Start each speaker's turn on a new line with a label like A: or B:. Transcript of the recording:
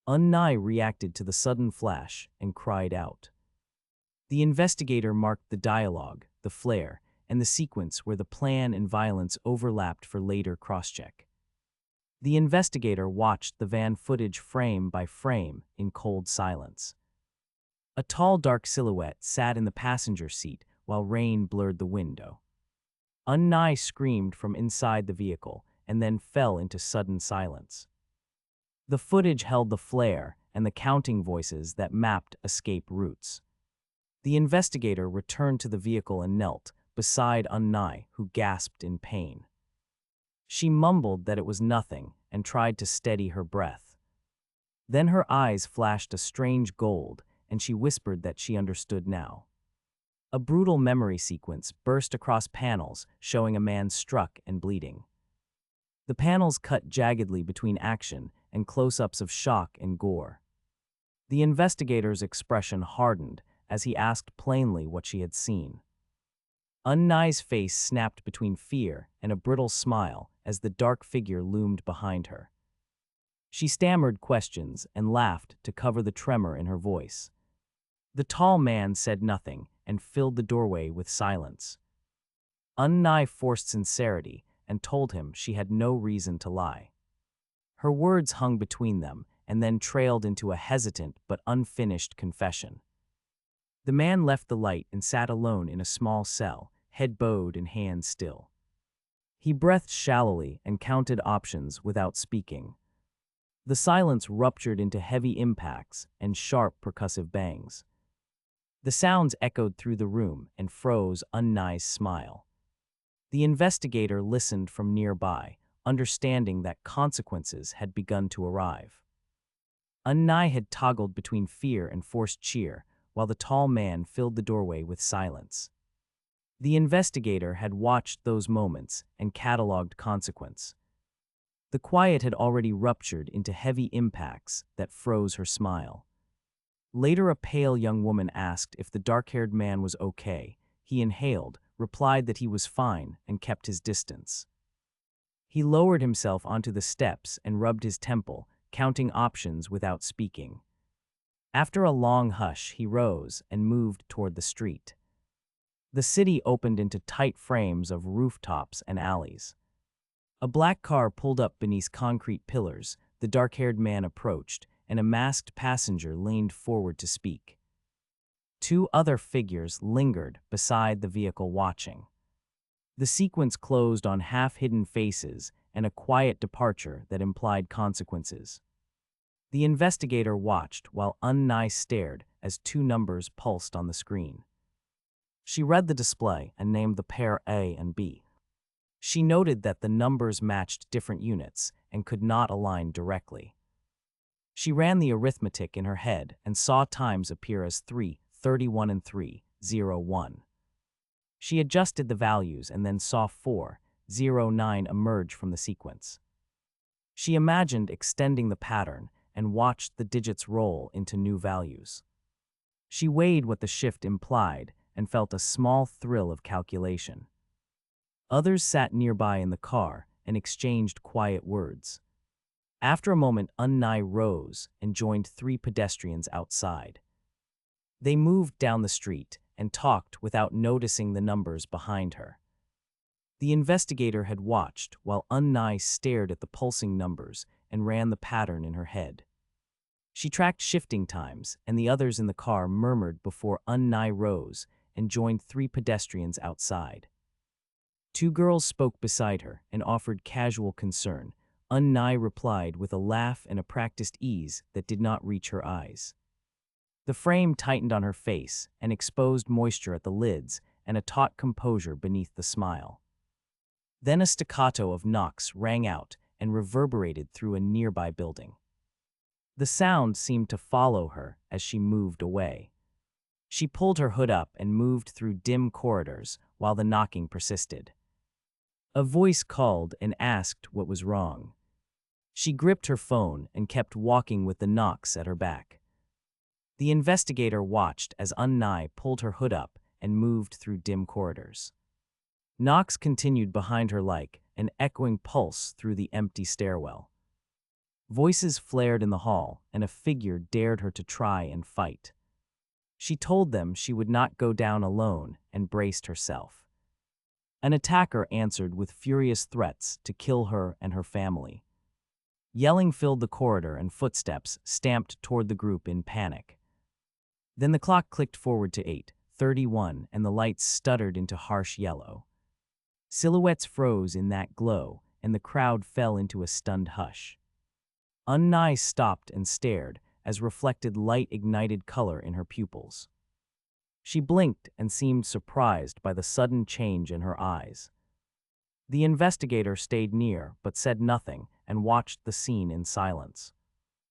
A: Unnai reacted to the sudden flash and cried out. The investigator marked the dialogue, the flare, and the sequence where the plan and violence overlapped for later crosscheck. The investigator watched the van footage frame by frame in cold silence. A tall dark silhouette sat in the passenger seat while rain blurred the window. Unnai screamed from inside the vehicle and then fell into sudden silence. The footage held the flare and the counting voices that mapped escape routes. The investigator returned to the vehicle and knelt beside Unnai, who gasped in pain. She mumbled that it was nothing and tried to steady her breath. Then her eyes flashed a strange gold, and she whispered that she understood now. A brutal memory sequence burst across panels showing a man struck and bleeding. The panels cut jaggedly between action and close-ups of shock and gore. The investigator's expression hardened as he asked plainly what she had seen. Unnai's face snapped between fear and a brittle smile as the dark figure loomed behind her. She stammered questions and laughed to cover the tremor in her voice. The tall man said nothing and filled the doorway with silence. Unnai forced sincerity and told him she had no reason to lie. Her words hung between them and then trailed into a hesitant but unfinished confession. The man left the light and sat alone in a small cell, head bowed and hands still. He breathed shallowly and counted options without speaking. The silence ruptured into heavy impacts and sharp percussive bangs. The sounds echoed through the room and froze Unnai's smile. The investigator listened from nearby, understanding that consequences had begun to arrive. Unnai had toggled between fear and forced cheer, while the tall man filled the doorway with silence. The investigator had watched those moments and cataloged consequence. The quiet had already ruptured into heavy impacts that froze her smile. Later, a pale young woman asked if the dark-haired man was okay. He inhaled, replied that he was fine, and kept his distance. He lowered himself onto the steps and rubbed his temple, counting options without speaking. After a long hush, he rose and moved toward the street. The city opened into tight frames of rooftops and alleys. A black car pulled up beneath concrete pillars. The dark-haired man approached, and a masked passenger leaned forward to speak. Two other figures lingered beside the vehicle watching. The sequence closed on half-hidden faces and a quiet departure that implied consequences. The investigator watched while Unnai stared as two numbers pulsed on the screen. She read the display and named the pair A and B. She noted that the numbers matched different units and could not align directly. She ran the arithmetic in her head and saw times appear as 3:31 and 3:01. She adjusted the values and then saw 4:09 emerge from the sequence. She imagined extending the pattern and watched the digits roll into new values. She weighed what the shift implied and felt a small thrill of calculation. Others sat nearby in the car and exchanged quiet words. After a moment, Unnai rose and joined three pedestrians outside. They moved down the street and talked without noticing the numbers behind her. The investigator had watched while Unnai stared at the pulsing numbers and ran the pattern in her head. She tracked shifting times, and the others in the car murmured before Unnai rose and joined three pedestrians outside. Two girls spoke beside her and offered casual concern. Unnai replied with a laugh and a practiced ease that did not reach her eyes. The frame tightened on her face and exposed moisture at the lids and a taut composure beneath the smile. Then a staccato of knocks rang out and reverberated through a nearby building. The sound seemed to follow her as she moved away. She pulled her hood up and moved through dim corridors while the knocking persisted. A voice called and asked what was wrong. She gripped her phone and kept walking with the knocks at her back. The investigator watched as Unnai pulled her hood up and moved through dim corridors. Knocks continued behind her like an echoing pulse through the empty stairwell. Voices flared in the hall, and a figure dared her to try and fight. She told them she would not go down alone and braced herself. An attacker answered with furious threats to kill her and her family. Yelling filled the corridor and footsteps stamped toward the group in panic. Then the clock clicked forward to 8:31 and the lights stuttered into harsh yellow. Silhouettes froze in that glow, and the crowd fell into a stunned hush. Unnai stopped and stared as reflected light ignited color in her pupils. She blinked and seemed surprised by the sudden change in her eyes. The investigator stayed near but said nothing and watched the scene in silence.